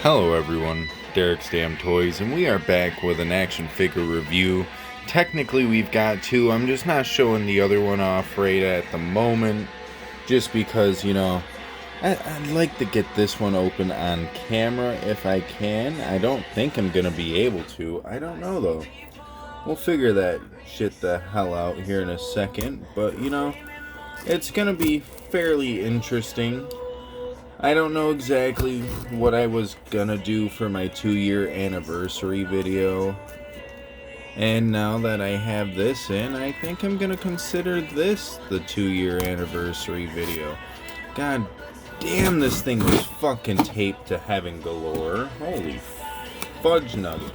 Hello everyone, Derek's Damn Toys, and we are back with an action figure review. Technically we've got two, I'm just not showing the other one off right at the moment, just because, I'd like to get this one open on camera if I can. I don't think I'm going to be able to, I don't know though. We'll figure that shit the hell out here in a second, but it's going to be fairly interesting. I don't know exactly what I was gonna do for my 2-year anniversary video. And now that I have this in, I think I'm gonna consider this the 2-year anniversary video. God damn, this thing was fucking taped to heaven galore. Holy fudge nugget.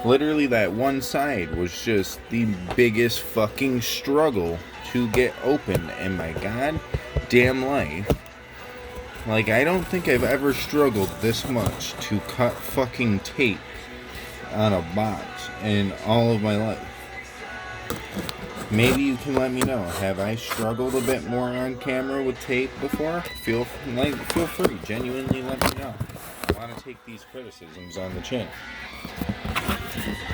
Literally that one side was just the biggest fucking struggle to get open in my god damn life. Like, I don't think I've ever struggled this much to cut fucking tape on a box in all of my life. Maybe you can let me know. Have I struggled a bit more on camera with tape before? Feel free. Genuinely let me know. I want to take these criticisms on the chin.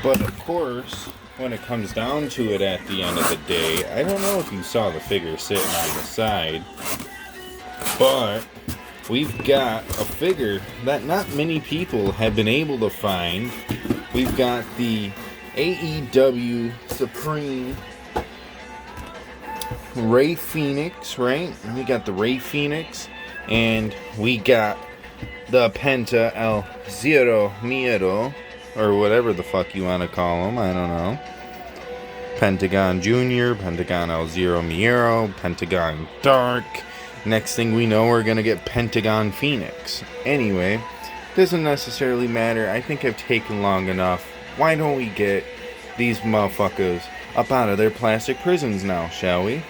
But of course, when it comes down to it at the end of the day, I don't know if you saw the figure sitting on the side, but we've got a figure that not many people have been able to find. We've got the AEW Supreme Ray Fenix, right? We got the Ray Fenix, and we got the Penta El Zero Miedo, or whatever the fuck you want to call him, I don't know. Pentagon Jr., Pentagon El Zero Miedo, Pentagon Dark. Next thing we know, we're gonna get Pentagon Phoenix. Anyway, doesn't necessarily matter. I think I've taken long enough. Why don't we get these motherfuckers up out of their plastic prisons now, shall we?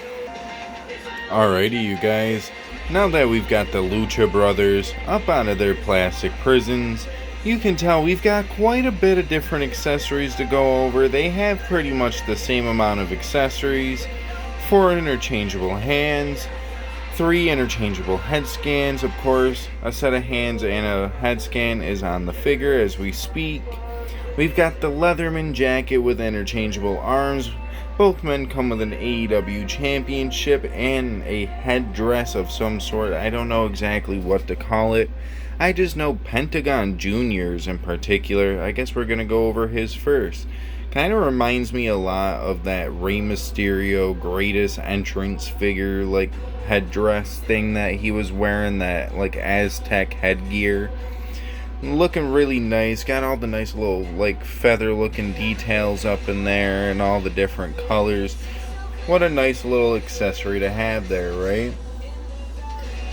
Alrighty, you guys. Now that we've got the Lucha Brothers up out of their plastic prisons, you can tell we've got quite a bit of different accessories to go over. They have pretty much the same amount of accessories. 4 interchangeable hands. 3 interchangeable head scans, of course. A set of hands and a head scan is on the figure as we speak. We've got the Leatherman jacket with interchangeable arms. Both men come with an AEW championship and a headdress of some sort. I don't know exactly what to call it. I just know Pentagon Juniors in particular. I guess we're going to go over his first. Kind of reminds me a lot of that Rey Mysterio greatest entrance figure, like headdress thing that he was wearing, that like Aztec headgear. Looking really nice, got all the nice little like feather looking details up in there and all the different colors. What a nice little accessory to have there, right?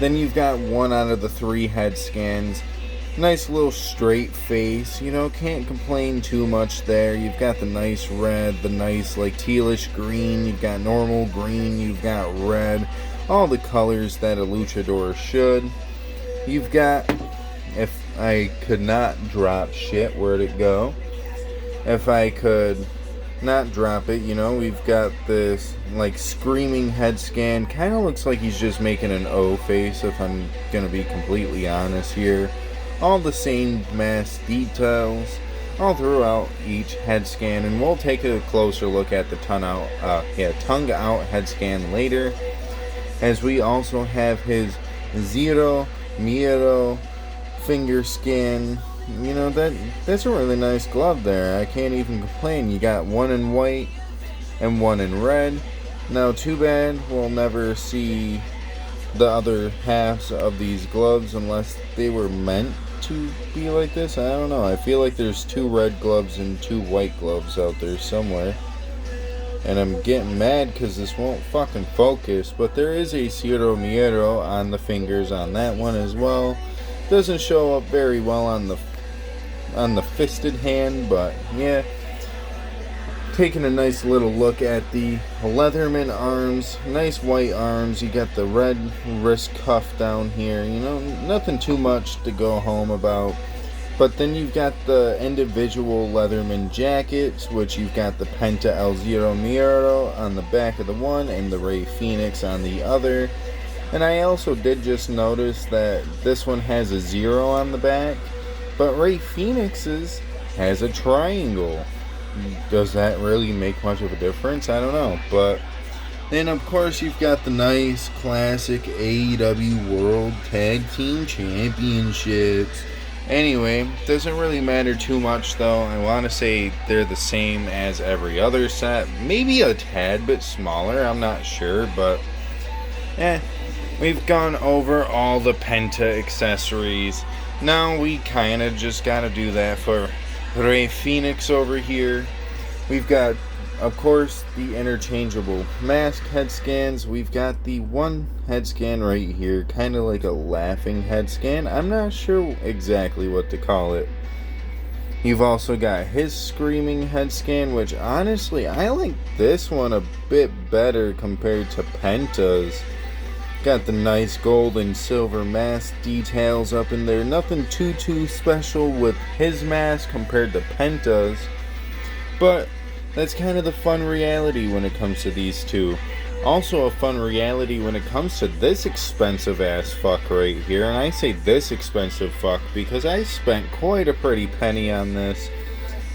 Then you've got 1 out of the 3 head scans. Nice little straight face, can't complain too much there. You've got the nice red, the nice like tealish green, you've got normal green, you've got red, all the colors that a luchador should. You've got, if I could not drop shit, where'd it go? If I could not drop it, we've got this like screaming head scan. Kind of looks like he's just making an O face, if I'm gonna be completely honest here. All the same mass details all throughout each head scan, and we'll take a closer look at the tongue out head scan later, as we also have his Zero Miedo finger scan. That's a really nice glove there. I can't even complain. You got 1 in white and 1 in red. Now, too bad we'll never see the other halves of these gloves unless they were meant to be like this. I don't know. I feel like there's 2 red gloves and 2 white gloves out there somewhere. And I'm getting mad because this won't fucking focus. But there is a Ciro Miedo on the fingers on that one as well. Doesn't show up very well on the fisted hand, but yeah. Taking a nice little look at the Leatherman arms. Nice white arms. You got the red wrist cuff down here. Nothing too much to go home about. But then you've got the individual Leatherman jackets, which you've got the Penta El Zero Miedo on the back of the one and the Ray Phoenix on the other. And I also did just notice that this one has a 0 on the back, but Ray Phoenix's has a triangle. Does that really make much of a difference? I don't know. But then, of course, you've got the nice classic AEW World Tag Team Championships. Anyway, doesn't really matter too much though. I want to say they're the same as every other set. Maybe a tad bit smaller, I'm not sure, but we've gone over all the Penta accessories. Now we kind of just got to do that for Rey Fenix over here. We've got, of course, the interchangeable mask head scans. We've got the one head scan right here, kind of like a laughing head scan. I'm not sure exactly what to call it. You've also got his screaming head scan, which honestly, I like this one a bit better compared to Penta's. Got the nice gold and silver mask details up in there. Nothing too special with his mask compared to Penta's. But that's kind of the fun reality when it comes to these two. Also a fun reality when it comes to this expensive ass fuck right here. And I say this expensive fuck because I spent quite a pretty penny on this.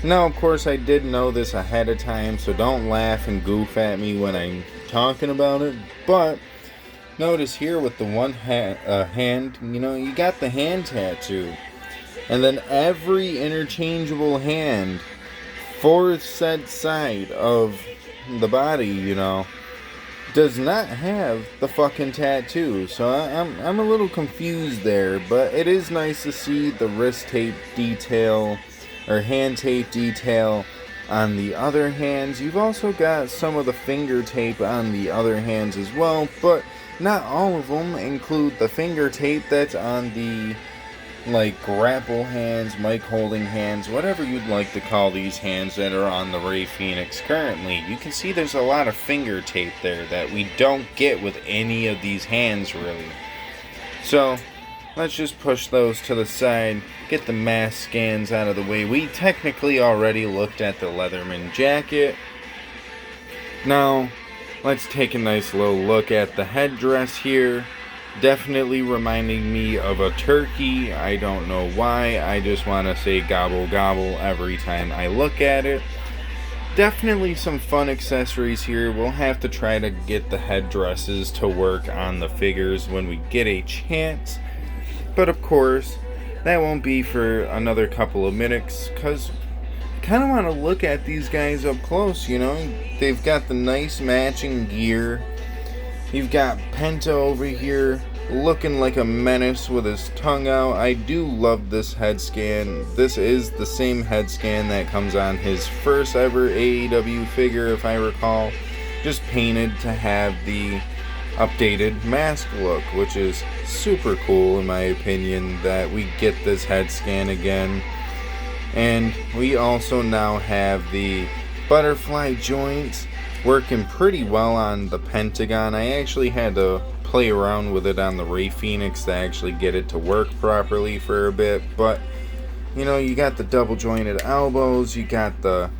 Now, of course, I did know this ahead of time, so don't laugh and goof at me when I'm talking about it. But notice here with the one hand, you got the hand tattoo. And then every interchangeable hand for said side of the body, does not have the fucking tattoo. So I'm a little confused there, but it is nice to see the wrist tape detail or hand tape detail on the other hands. You've also got some of the finger tape on the other hands as well, but not all of them include the finger tape that's on the grapple hands, mic holding hands, whatever you'd like to call these hands that are on the Rey Fenix currently. You can see there's a lot of finger tape there that we don't get with any of these hands really. So let's just push those to the side, get the mask scans out of the way. We technically already looked at the Leatherman jacket. Now let's take a nice little look at the headdress here. Definitely reminding me of a turkey. I don't know why. I just want to say gobble gobble every time I look at it. Definitely some fun accessories here. We'll have to try to get the headdresses to work on the figures when we get a chance. But of course, that won't be for another couple of minutes because I kind of want to look at these guys up close, They've got the nice matching gear. You've got Penta over here looking like a menace with his tongue out. I do love this head scan. This is the same head scan that comes on his first ever AEW figure, if I recall. Just painted to have the updated mask look, which is super cool in my opinion that we get this head scan again. And we also now have the butterfly joints working pretty well on the Pentagon. I actually had to play around with it on the Rey Fenix to actually get it to work properly for a bit, but you got the double jointed elbows, you got the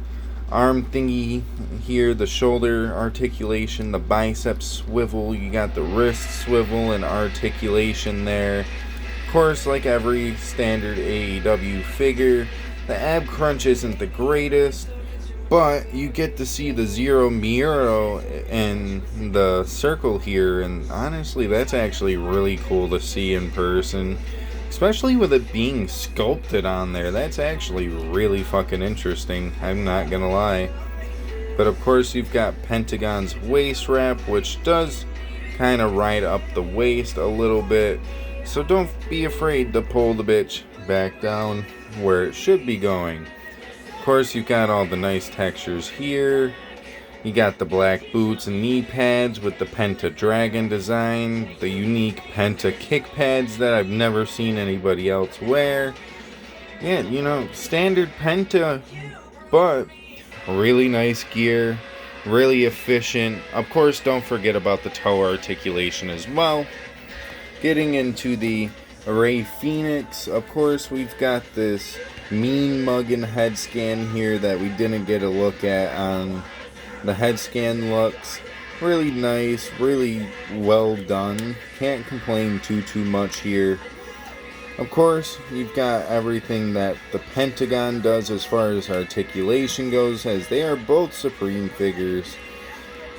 arm thingy here, the shoulder articulation, the bicep swivel, you got the wrist swivel and articulation there. Of course, like every standard AEW figure, the ab crunch isn't the greatest, but you get to see the Zero Miro in the circle here, and honestly, that's actually really cool to see in person. Especially with it being sculpted on there. That's actually really fucking interesting, I'm not gonna lie. But of course, you've got Pentagon's waist wrap, which does kind of ride up the waist a little bit. So don't be afraid to pull the bitch back down where it should be going. Of course, you've got all the nice textures here. You got the black boots and knee pads with the Penta Dragon design. The unique Penta kick pads that I've never seen anybody else wear. Yeah, standard Penta, but really nice gear. Really efficient. Of course, don't forget about the toe articulation as well. Getting into the Rey Fenix, of course, we've got this mean mugging head scan here that we didn't get a look at on the head scan looks. really nice, really well done. Can't complain too much here. Of course, you've got everything that the Pentagon does as far as articulation goes, as they are both Supreme figures.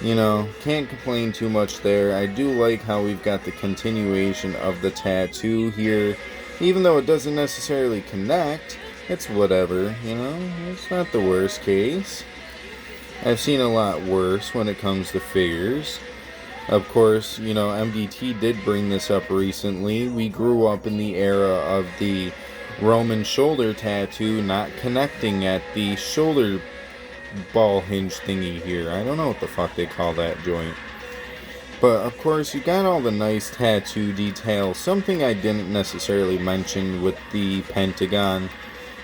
You know, can't complain too much there. I do like how we've got the continuation of the tattoo here. Even though it doesn't necessarily connect, it's whatever, you know? It's not the worst case. I've seen a lot worse when it comes to figures. Of course, you know, MDT did bring this up recently. We grew up in the era of the Roman shoulder tattoo not connecting at the shoulder ball hinge thingy here. I don't know what the fuck they call that joint. But of course, you got all the nice tattoo details. Something I didn't necessarily mention with the Pentagon.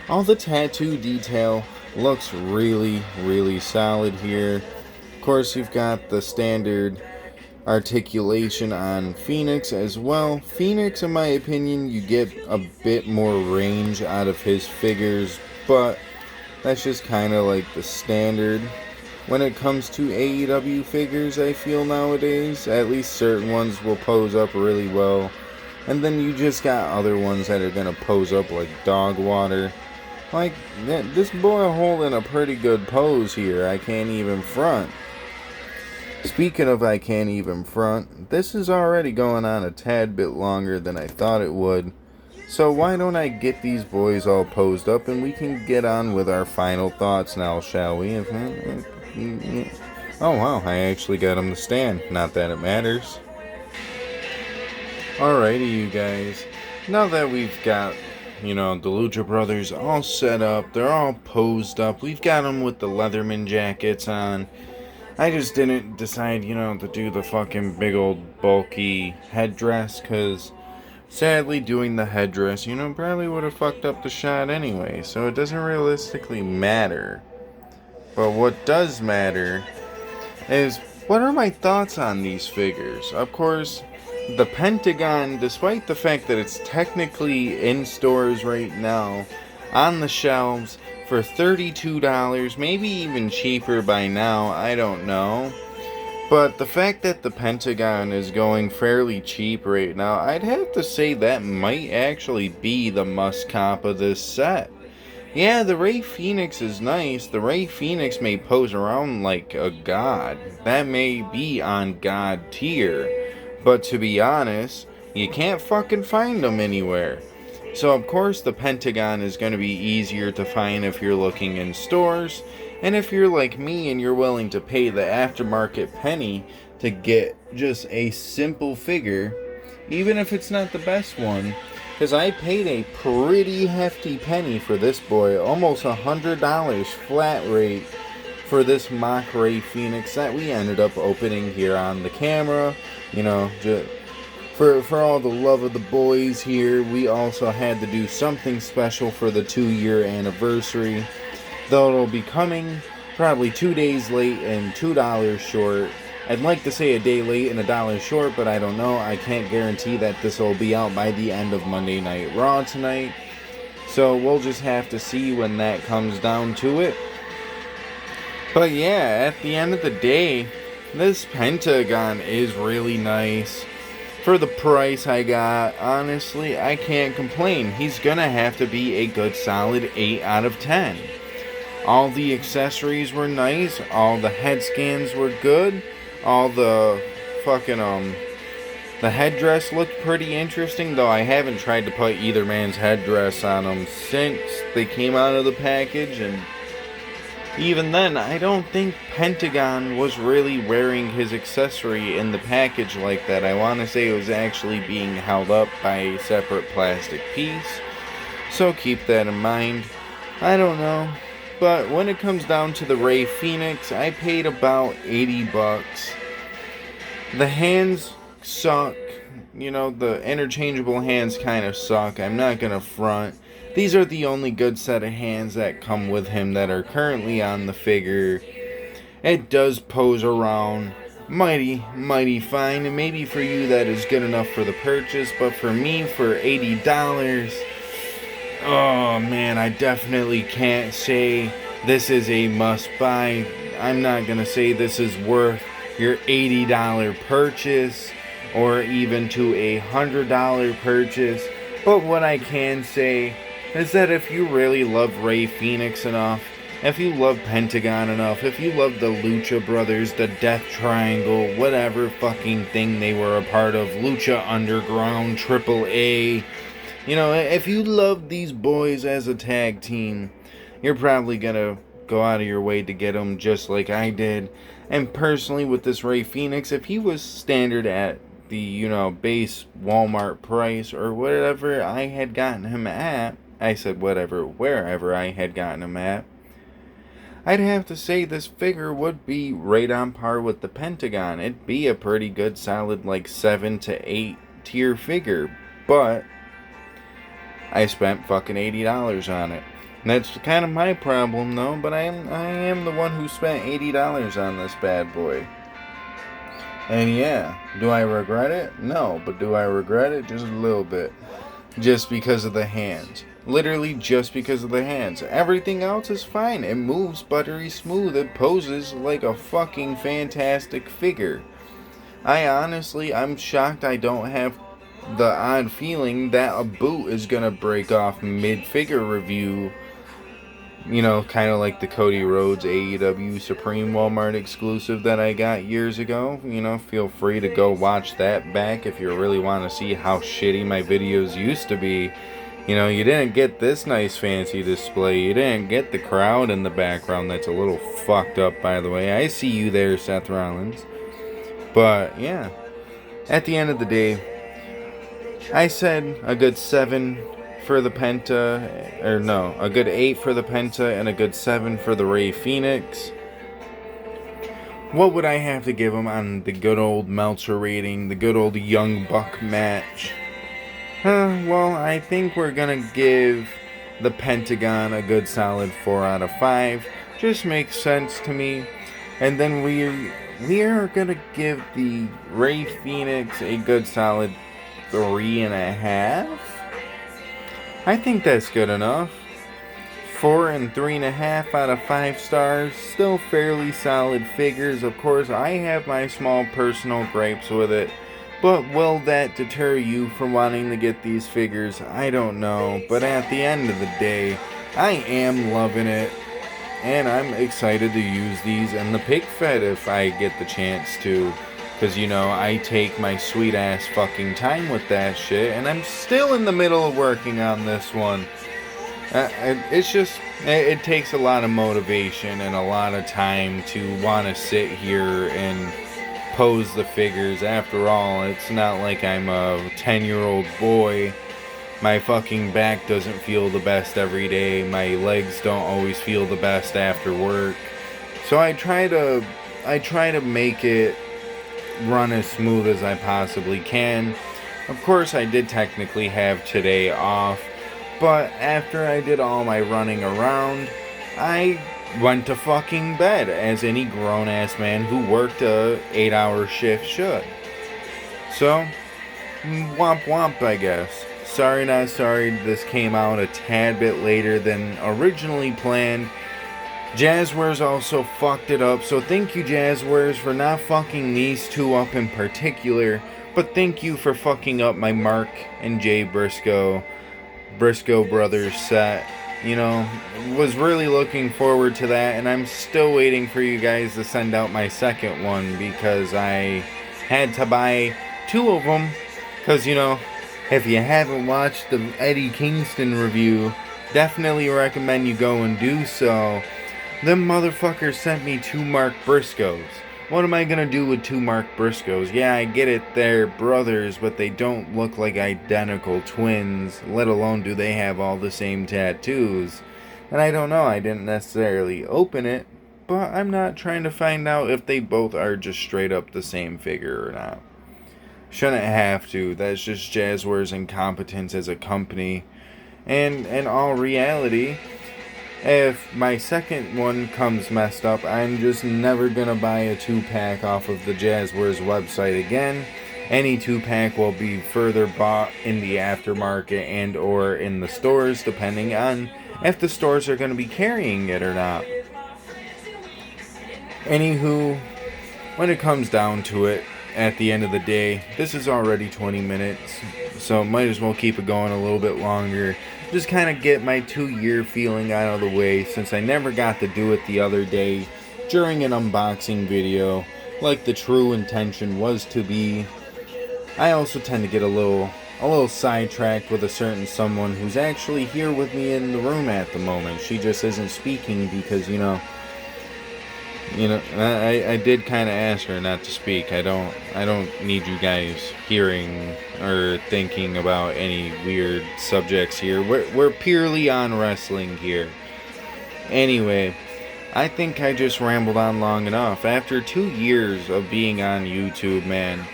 All the tattoo detail looks really solid here. Of course, you've got the standard articulation on Fenix as well. Fenix, in my opinion, you get a bit more range out of his figures, but that's just kind of like the standard when it comes to AEW figures, I feel nowadays. At least certain ones will pose up really well, and then you just got other ones that are gonna pose up like dog water. Like, this boy holding a pretty good pose here. I can't even front. Speaking of I can't even front, this is already going on a tad bit longer than I thought it would. So why don't I get these boys all posed up and we can get on with our final thoughts now, shall we? Oh wow, I actually got them to stand. Not that it matters. Alrighty, you guys. Now that we've got, you know, the Lucha Brothers all set up, they're all posed up, we've got them with the Leatherman jackets on. I just didn't decide, you know, to do the fucking big old bulky headdress, because sadly doing the headdress, you know, probably would have fucked up the shot anyway, so it doesn't realistically matter. But what does matter is, what are my thoughts on these figures? Of course, the Pentagon, despite the fact that it's technically in stores right now, on the shelves, for $32, maybe even cheaper by now, I don't know. But the fact that the Pentagon is going fairly cheap right now, I'd have to say that might actually be the must cop of this set. Yeah, the Rey Fenix is nice. The Rey Fenix may pose around like a god. That may be on god tier. But to be honest, you can't fucking find them anywhere. So of course the Pentagon is going to be easier to find if you're looking in stores, and if you're like me and you're willing to pay the aftermarket penny to get just a simple figure, even if it's not the best one, because I paid a pretty hefty penny for this boy, almost $100 flat rate for this mock Rey Fenix that we ended up opening here on the camera, you know, just For all the love of the boys here, we also had to do something special for the 2-year anniversary. Though it'll be coming probably 2 days late and $2 short. I'd like to say a day late and $1 short, but I don't know. I can't guarantee that this will be out by the end of Monday Night Raw tonight. So we'll just have to see when that comes down to it. But yeah, at the end of the day, this Pentagon is really nice. For the price I got, honestly, I can't complain. He's gonna have to be a good solid 8 out of 10. All the accessories were nice. All the head scans were good. All the fucking, the headdress looked pretty interesting, though I haven't tried to put either man's headdress on them since they came out of the package, and even then, I don't think Pentagon was really wearing his accessory in the package like that. I want to say it was actually being held up by a separate plastic piece. So keep that in mind. I don't know. But when it comes down to the Rey Fenix, I paid about $80. The hands suck. You know, the interchangeable hands kind of suck. I'm not going to front. These are the only good set of hands that come with him that are currently on the figure. It does pose around mighty fine, and maybe for you that is good enough for the purchase, but for me, for $80, oh man, I definitely can't say this is a must buy. I'm not gonna say this is worth your $80 purchase or even to a $100 purchase. But what I can say is that if you really love Rey Fenix enough, if you love Pentagon enough, if you love the Lucha Brothers, the Death Triangle, whatever fucking thing they were a part of, Lucha Underground, AAA, if you love these boys as a tag team, you're probably gonna go out of your way to get them just like I did. And personally, with this Rey Fenix, if he was standard at the, base Walmart price or whatever I had gotten him at, I said whatever, wherever I had gotten him at, I'd have to say this figure would be right on par with the Pentagon. It'd be a pretty good, solid, like 7 to 8 tier figure. But I spent fucking $80 on it. And that's kind of my problem, though. But I am the one who spent $80 on this bad boy. And yeah, do I regret it? No. But do I regret it? Just a little bit. Just because of the hands. Literally just because of the hands. Everything else is fine. It moves buttery smooth. It poses like a fucking fantastic figure. I'm shocked I don't have the odd feeling that a boot is gonna break off mid-figure review. Kind of like the Cody Rhodes AEW Supreme Walmart exclusive that I got years ago. Feel free to go watch that back if you really want to see how shitty my videos used to be. You didn't get this nice fancy display. You didn't get the crowd in the background that's a little fucked up, by the way. I see you there, Seth Rollins. But, yeah. At the end of the day, I said a good 7 for the Penta. Or no, a good 8 for the Penta and a good 7 for the Rey Fenix. What would I have to give him on the good old Meltzer rating, the good old Young Buck match? Well, I think we're gonna give the Pentagon a good solid 4 out of 5. Just makes sense to me. And then we are gonna give the Rey Fenix a good solid 3.5. I think that's good enough. 4 and 3.5 out of 5 stars. Still fairly solid figures. Of course, I have my small personal gripes with it. But will that deter you from wanting to get these figures? I don't know. But at the end of the day, I am loving it. And I'm excited to use these in the pig fed if I get the chance to. Because, I take my sweet ass fucking time with that shit. And I'm still in the middle of working on this one. It takes a lot of motivation and a lot of time to want to sit here and pose the figures. After all, it's not like I'm a 10-year-old boy. My fucking back doesn't feel the best every day. My legs don't always feel the best after work. So I try to make it run as smooth as I possibly can. Of course, I did technically have today off, but after I did all my running around, I went to fucking bed, as any grown-ass man who worked a 8-hour shift should. So, womp womp, I guess. Sorry not sorry, this came out a tad bit later than originally planned. Jazzwares also fucked it up, so thank you, Jazzwares, for not fucking these two up in particular, but thank you for fucking up my Mark and Jay Briscoe Brothers set. Was really looking forward to that, and I'm still waiting for you guys to send out my second one, because I had to buy 2 of them, because, if you haven't watched the Eddie Kingston review, definitely recommend you go and do so. Them motherfuckers sent me 2 Mark Briscoes. What am I gonna do with 2 Mark Briscoes? Yeah, I get it, they're brothers, but they don't look like identical twins, let alone do they have all the same tattoos. And I don't know, I didn't necessarily open it, but I'm not trying to find out if they both are just straight up the same figure or not. Shouldn't have to, that's just Jazzwares' incompetence as a company. And in all reality, if my second one comes messed up, I'm just never gonna buy a 2-pack off of the Jazzwares website again. Any 2-pack will be further bought in the aftermarket and or in the stores, depending on if the stores are gonna be carrying it or not. Anywho, when it comes down to it, at the end of the day, this is already 20 minutes, so might as well keep it going a little bit longer. Just kind of get my 2-year feeling out of the way, since I never got to do it the other day during an unboxing video, like the true intention was to be. I also tend to get a little sidetracked with a certain someone who's actually here with me in the room at the moment. She just isn't speaking because, I did kind of ask her not to speak. I don't need you guys hearing or thinking about any weird subjects here. We're purely on wrestling here. Anyway, I think I just rambled on long enough. After 2 years of being on YouTube, man,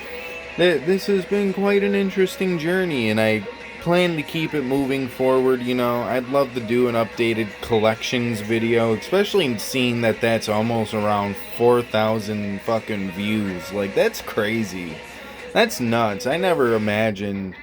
this has been quite an interesting journey, and I plan to keep it moving forward. I'd love to do an updated collections video, especially seeing that that's almost around 4,000 fucking views. Like, that's crazy. That's nuts. I never imagined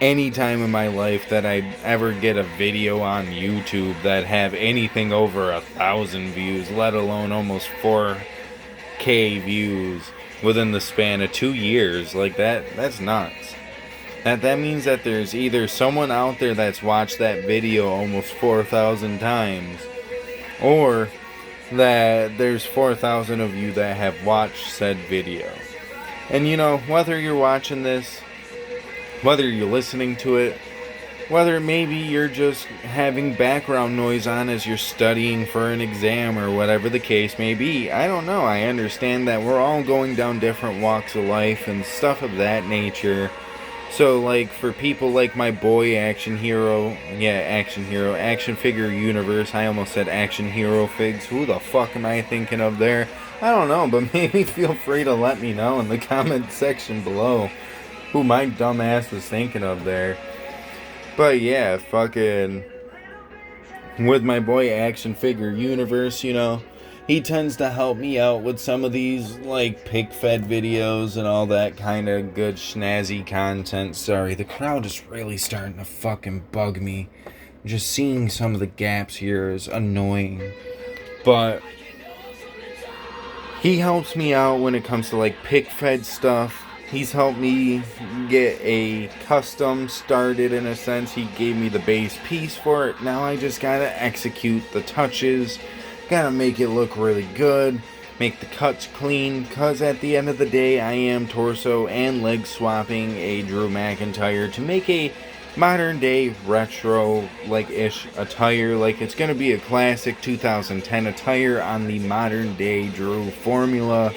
any time in my life that I'd ever get a video on YouTube that have anything over 1,000 views, let alone almost 4K views within the span of 2 years. Like, that's nuts. That means that there's either someone out there that's watched that video almost 4,000 times, or that there's 4,000 of you that have watched said video. And whether you're watching this, whether you're listening to it, whether maybe you're just having background noise on as you're studying for an exam or whatever the case may be, I don't know. I understand that we're all going down different walks of life and stuff of that nature. So, like, for people like my boy Action Figure Universe, I almost said Action Hero Figs. Who the fuck am I thinking of there? I don't know, but maybe feel free to let me know in the comment section below who my dumb ass was thinking of there. But yeah, fucking with my boy Action Figure Universe, he tends to help me out with some of these, like, pig-fed videos and all that kind of good snazzy content. Sorry, the crowd is really starting to fucking bug me. Just seeing some of the gaps here is annoying. But he helps me out when it comes to, like, pig-fed stuff. He's helped me get a custom started, in a sense. He gave me the base piece for it. Now I just gotta execute the touches. Gotta make it look really good, make the cuts clean, cause at the end of the day I am torso and leg swapping a Drew McIntyre to make a modern day retro like ish attire. Like, it's gonna be a classic 2010 attire on the modern day Drew formula.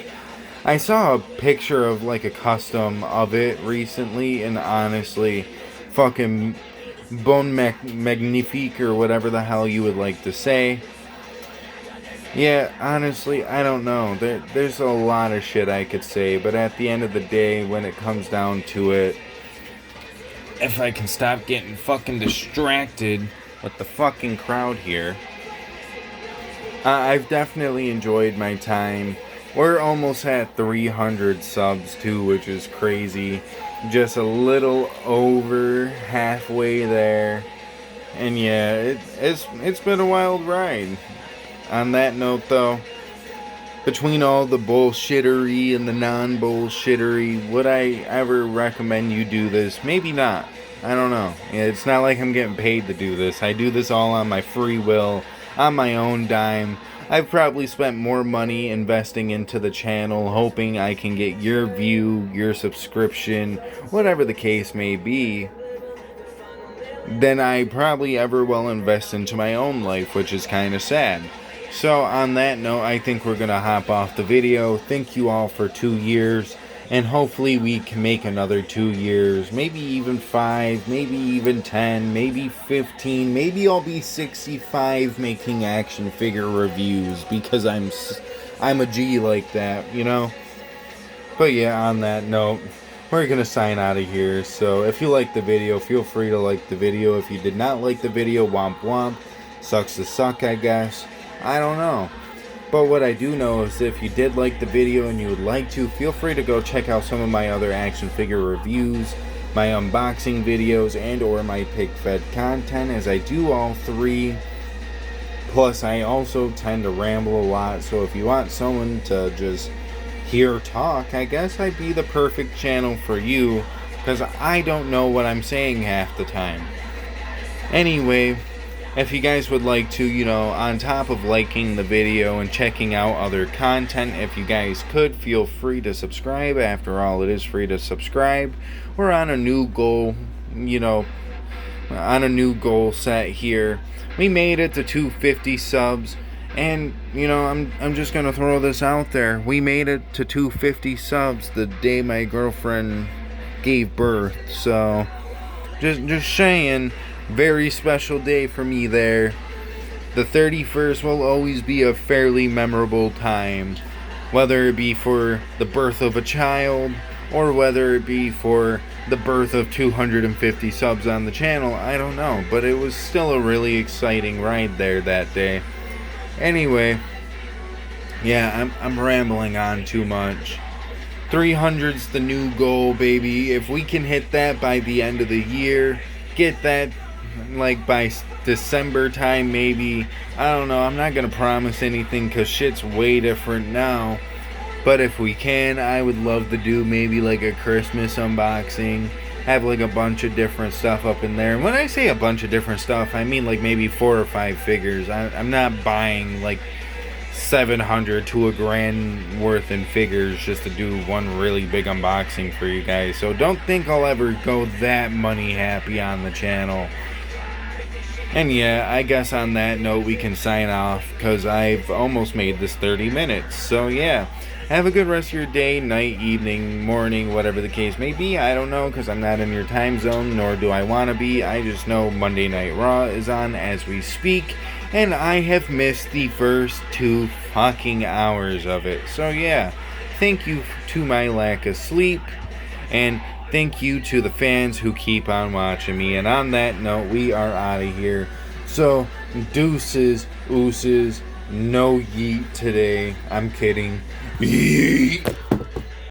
I saw a picture of like a custom of it recently, and honestly, fucking bon magnifique or whatever the hell you would like to say. Yeah, honestly, I don't know. There's a lot of shit I could say, but at the end of the day, when it comes down to it, if I can stop getting fucking distracted with the fucking crowd here, I've definitely enjoyed my time. We're almost at 300 subs too, which is crazy. Just a little over halfway there. And yeah, it's been a wild ride. On that note, though, between all the bullshittery and the non-bullshittery, would I ever recommend you do this? Maybe not. I don't know. It's not like I'm getting paid to do this. I do this all on my free will, on my own dime. I've probably spent more money investing into the channel, hoping I can get your view, your subscription, whatever the case may be, than I probably ever will invest into my own life, which is kind of sad. So on that note, I think we're going to hop off the video. Thank you all for 2 years, and hopefully we can make another 2 years, maybe even 5, maybe even 10, maybe 15, maybe I'll be 65 making action figure reviews, because I'm a G like that, But yeah, on that note, we're going to sign out of here. So if you liked the video, feel free to like the video. If you did not like the video, womp womp. Sucks to suck, I guess. I don't know. But what I do know is if you did like the video and you would like to, feel free to go check out some of my other action figure reviews, my unboxing videos, and or my pig-fed content, as I do all three. Plus, I also tend to ramble a lot, so if you want someone to just hear talk, I guess I'd be the perfect channel for you, because I don't know what I'm saying half the time. Anyway, if you guys would like to, on top of liking the video and checking out other content, if you guys could, feel free to subscribe. After all, it is free to subscribe. We're on a new goal, set here. We made it to 250 subs, and, I'm just going to throw this out there. We made it to 250 subs the day my girlfriend gave birth, so just saying. Very special day for me there. The 31st will always be a fairly memorable time, whether it be for the birth of a child or whether it be for the birth of 250 subs on the channel. I don't know, but it was still a really exciting ride there that day. Anyway, yeah, I'm rambling on too much. 300's the new goal, baby. If we can hit that by the end of the year, get that like by December time maybe. I don't know, I'm not gonna promise anything because shit's way different now, but if we can, I would love to do maybe like a Christmas unboxing, have like a bunch of different stuff up in there. And when I say a bunch of different stuff, I mean like maybe 4 or 5 figures. I'm not buying like 700 to $1,000 worth in figures just to do one really big unboxing for you guys, so don't think I'll ever go that money happy on the channel. And yeah, I guess on that note we can sign off, because I've almost made this 30 minutes. So yeah, have a good rest of your day, night, evening, morning, whatever the case may be. I don't know, because I'm not in your time zone, nor do I want to be. I just know Monday Night Raw is on as we speak, and I have missed the first 2 fucking hours of it. So yeah, thank you to my lack of sleep, and thank you to the fans who keep on watching me. And on that note, we are out of here. So, deuces, ooses, no yeet today. I'm kidding. Yeet.